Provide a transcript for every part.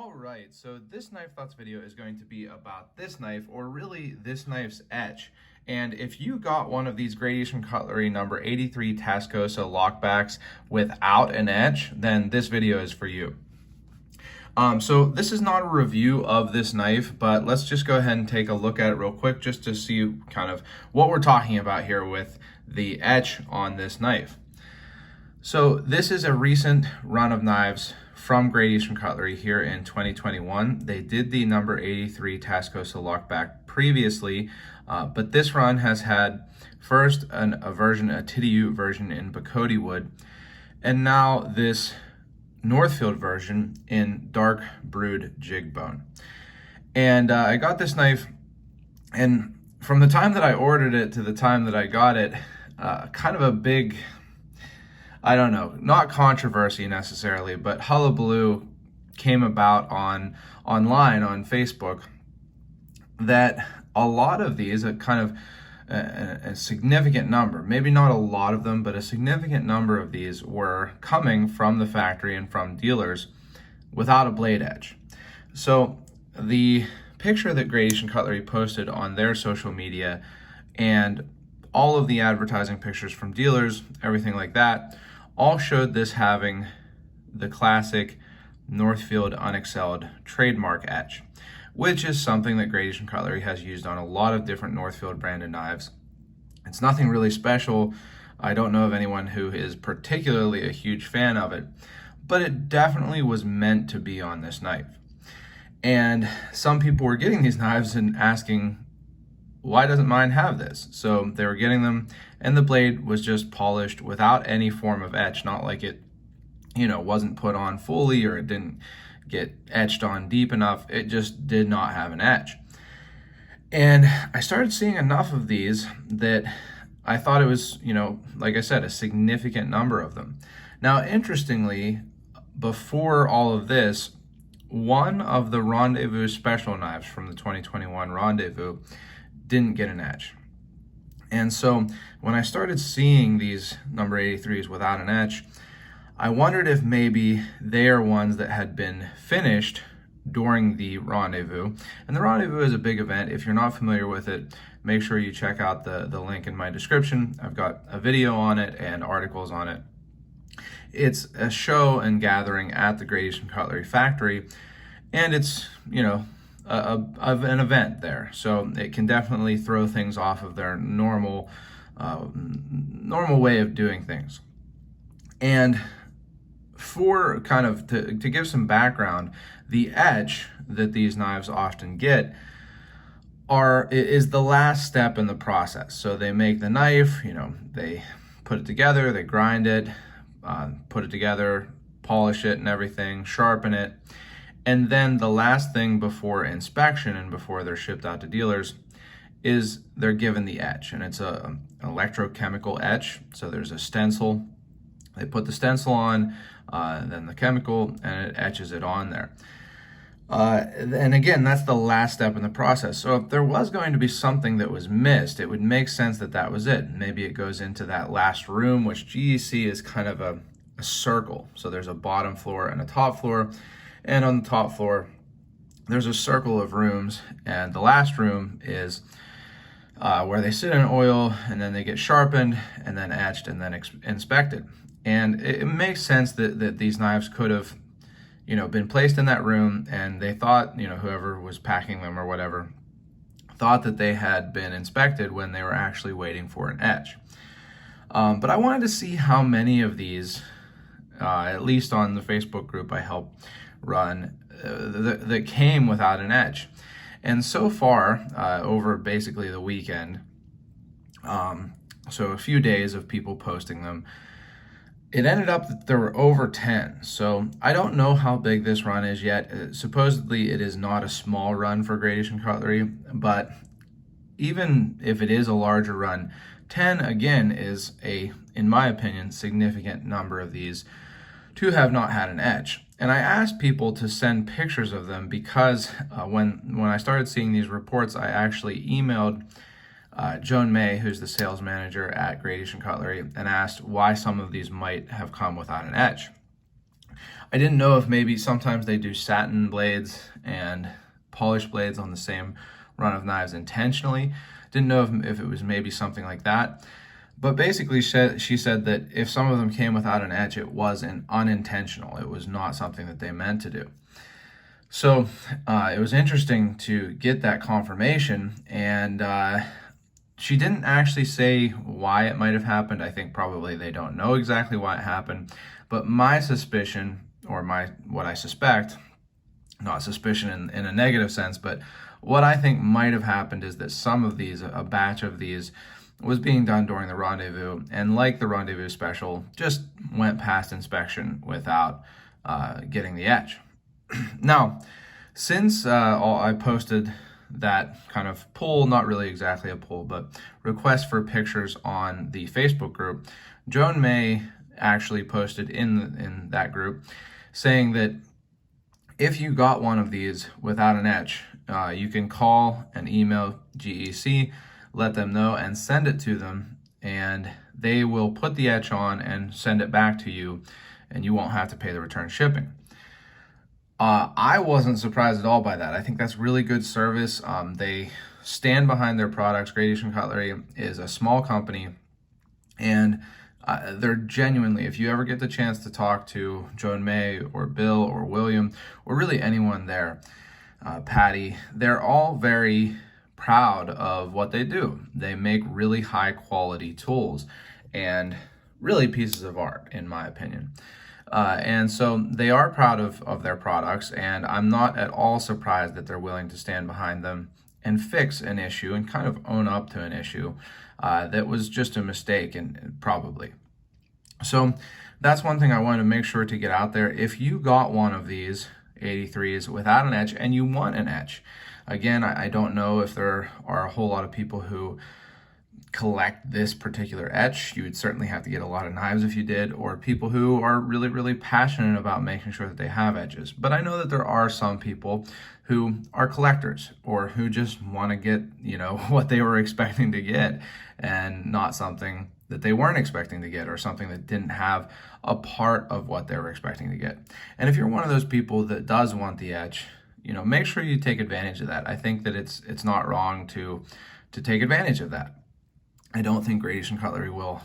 Alright, so this Knife Thoughts video is going to be about this knife, or really this knife's etch. And if you got one of these Gradation Cutlery number 83 Tascosa lockbacks without an etch, then this video is for you. So this is not a review of this knife, but let's just go ahead and take a look at it real quick just to see kind of what we're talking about here with the etch on this knife. So this is a recent run of knives from Gradation Cutlery here in 2021. They did the number 83 Tascosa lockback previously, but this run has had first a Titty version in Bacote wood, and now this Northfield version in Dark Brewed Jigged Bone. And I got this knife, and from the time that I ordered it to the time that I got it, kind of a big, I don't know, not controversy necessarily, but hullabaloo came about online on Facebook that a lot of these, a kind of a significant number, maybe not a lot of them, but a significant number of these were coming from the factory and from dealers without a blade edge. So the picture that Gradation Cutlery posted on their social media and all of the advertising pictures from dealers, everything like that, all showed this having the classic Northfield unexcelled trademark etch, which is something that Gradation Cutlery has used on a lot of different Northfield branded knives. It's nothing really special. I don't know of anyone who is particularly a huge fan of it, but it definitely was meant to be on this knife. And some people were getting these knives and asking, why doesn't mine have this? So they were getting them, and the blade was just polished without any form of etch, not like it, wasn't put on fully or it didn't get etched on deep enough. It just did not have an etch. And I started seeing enough of these that I thought it was, like I said, a significant number of them. Now, interestingly, before all of this, one of the Rendezvous special knives from the 2021 Rendezvous didn't get an etch. And so when I started seeing these number 83s without an etch, I wondered if maybe they are ones that had been finished during the Rendezvous. And the Rendezvous is a big event. If you're not familiar with it, make sure you check out the link in my description. I've got a video on it and articles on it. It's a show and gathering at the Gradation Cutlery factory, and it's, of an event there, so it can definitely throw things off of their normal way of doing things. And for kind of to give some background, the etch that these knives often get is the last step in the process. So they make the knife, they put it together, they grind it, put it together, polish it and everything, sharpen it. And then the last thing before inspection and before they're shipped out to dealers is they're given the etch. And it's an electrochemical etch. So there's a stencil. They put the stencil on, then the chemical, and it etches it on there. And again, that's the last step in the process. So if there was going to be something that was missed, it would make sense that that was it. Maybe it goes into that last room, which GEC is kind of a circle. So there's a bottom floor and a top floor. And on the top floor, there's a circle of rooms, and the last room is where they sit in oil, and then they get sharpened, and then etched, and then inspected. And it makes sense that these knives could have, been placed in that room, and they thought, whoever was packing them or whatever, thought that they had been inspected when they were actually waiting for an etch. But I wanted to see how many of these, at least on the Facebook group I helped run, that came without an etch. And so far, over basically the weekend, so a few days of people posting them, it ended up that there were over 10. So I don't know how big this run is yet. Supposedly it is not a small run for Gradation Cutlery, but even if it is a larger run, 10 again is in my opinion, significant number of these to have not had an etch. And I asked people to send pictures of them because when I started seeing these reports, I actually emailed Joan May, who's the sales manager at Gradation Cutlery, and asked why some of these might have come without an etch. I didn't know if maybe sometimes they do satin blades and polished blades on the same run of knives intentionally. Didn't know if it was maybe something like that. But basically, she said that if some of them came without an etch, it was an unintentional. It was not something that they meant to do. So it was interesting to get that confirmation, and she didn't actually say why it might have happened. I think probably they don't know exactly why it happened, but my suspicion, or what I suspect, not suspicion in a negative sense, but what I think might have happened is that some of these, a batch of these, was being done during the Rendezvous, and like the Rendezvous special, just went past inspection without getting the etch. Now, since I posted that kind of poll, not really exactly a poll, but request for pictures on the Facebook group, Joan May actually posted in that group saying that if you got one of these without an etch, you can call and email GEC, let them know, and send it to them, and they will put the etch on and send it back to you, and you won't have to pay the return shipping. I wasn't surprised at all by that. I think that's really good service. They stand behind their products. Gradation Cutlery is a small company, and they're genuinely, if you ever get the chance to talk to Joan May or Bill or William or really anyone there, Patty, they're all very proud of what they do. They make really high quality tools and really pieces of art, in my opinion. And so they are proud of their products, and I'm not at all surprised that they're willing to stand behind them and fix an issue and kind of own up to an issue that was just a mistake, and probably. So that's one thing I wanted to make sure to get out there. If you got one of these 83s without an etch and you want an etch, again, I don't know if there are a whole lot of people who collect this particular etch. You would certainly have to get a lot of knives if you did, or people who are really, really passionate about making sure that they have etches. But I know that there are some people who are collectors, or who just want to get, what they were expecting to get, and not something that they weren't expecting to get, or something that didn't have a part of what they were expecting to get. And if you're one of those people that does want the etch, make sure you take advantage of that. I think that it's not wrong to take advantage of that. I don't think Gradation Cutlery will,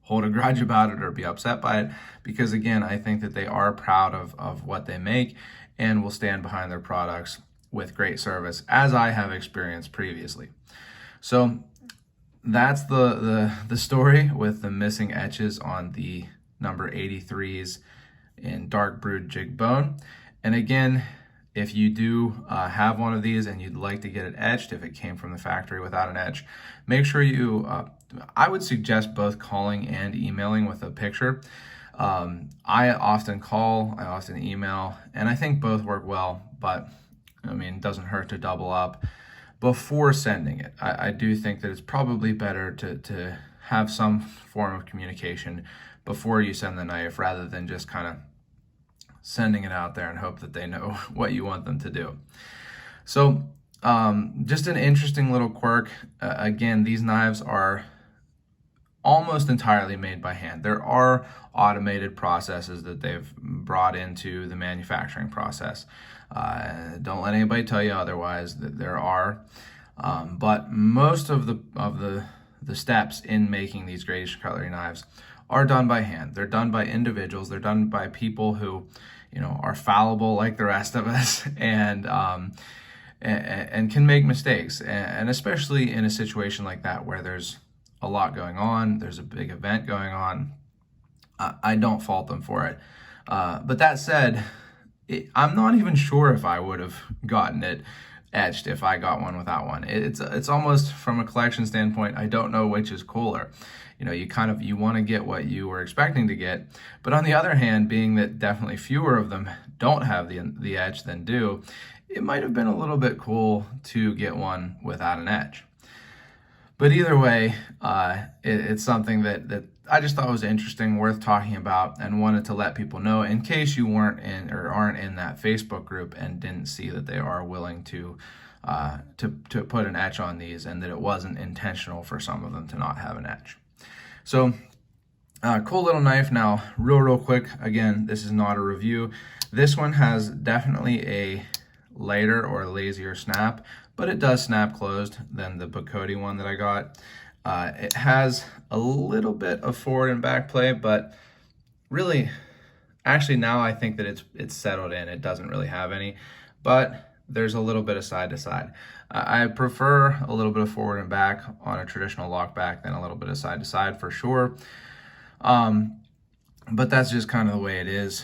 hold a grudge about it or be upset by it, because again, I think that they are proud of what they make and will stand behind their products with great service, as I have experienced previously. So that's the story with the missing etches on the number 83s in Dark Brewed Jigged Bone. And again, if you do have one of these and you'd like to get it etched, if it came from the factory without an etch, make sure you, I would suggest both calling and emailing with a picture. I often call, I often email, and I think both work well, but it doesn't hurt to double up before sending it. I do think that it's probably better to have some form of communication before you send the knife, rather than just kind of sending it out there and hope that they know what you want them to do. So just an interesting little quirk. Again, these knives are almost entirely made by hand. There are automated processes that they've brought into the manufacturing process. Don't let anybody tell you otherwise, that there are. But most of the steps in making these Gradation Cutlery knives are done by hand. They're done by individuals. They're done by people who, are fallible like the rest of us, and can make mistakes. And especially in a situation like that where there's a lot going on, there's a big event going on, I don't fault them for it. But that said, I'm not even sure if I would have gotten it etched if I got one without one. It's almost, from a collection standpoint, I don't know which is cooler. You want to get what you were expecting to get, but on the other hand, being that definitely fewer of them don't have the etch than do, it might have been a little bit cool to get one without an etch. But either way, it's something that I just thought was interesting, worth talking about, and wanted to let people know in case you weren't in or aren't in that Facebook group and didn't see that they are willing to put an etch on these, and that it wasn't intentional for some of them to not have an etch. So Cool little knife. Now, real quick, again, this is not a review. This one has definitely a lighter or lazier snap, but it does snap closed than the Bacote one that I got. It has a little bit of forward and back play, but really, actually now I think that it's settled in. It doesn't really have any, but there's a little bit of side to side. I prefer a little bit of forward and back on a traditional lockback than a little bit of side to side for sure. But that's just kind of the way it is.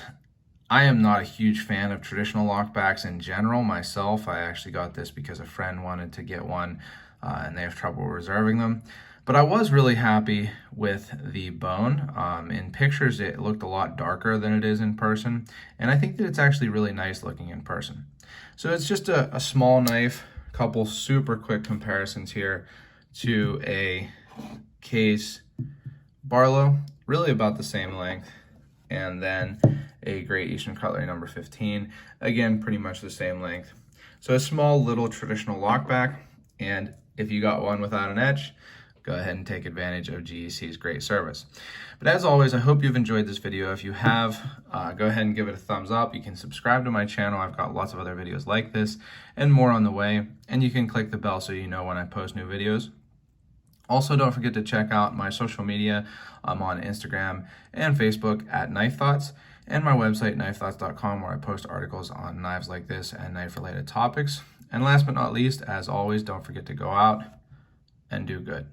I am not a huge fan of traditional lockbacks in general myself. I actually got this because a friend wanted to get one and they have trouble reserving them. But I was really happy with the bone. In pictures, it looked a lot darker than it is in person. And I think that it's actually really nice looking in person. So it's just a small knife, couple super quick comparisons here to a Case Barlow, really about the same length. And then a Great Eastern Cutlery number 15, again, pretty much the same length. So a small little traditional lockback, and if you got one without an etch, go ahead and take advantage of GEC's great service. But as always, I hope you've enjoyed this video. If you have, go ahead and give it a thumbs up. You can subscribe to my channel. I've got lots of other videos like this and more on the way. And you can click the bell so you know when I post new videos. Also, don't forget to check out my social media. I'm on Instagram and Facebook at Knife Thoughts, and my website, knifethoughts.com, where I post articles on knives like this and knife-related topics. And last but not least, as always, don't forget to go out and do good.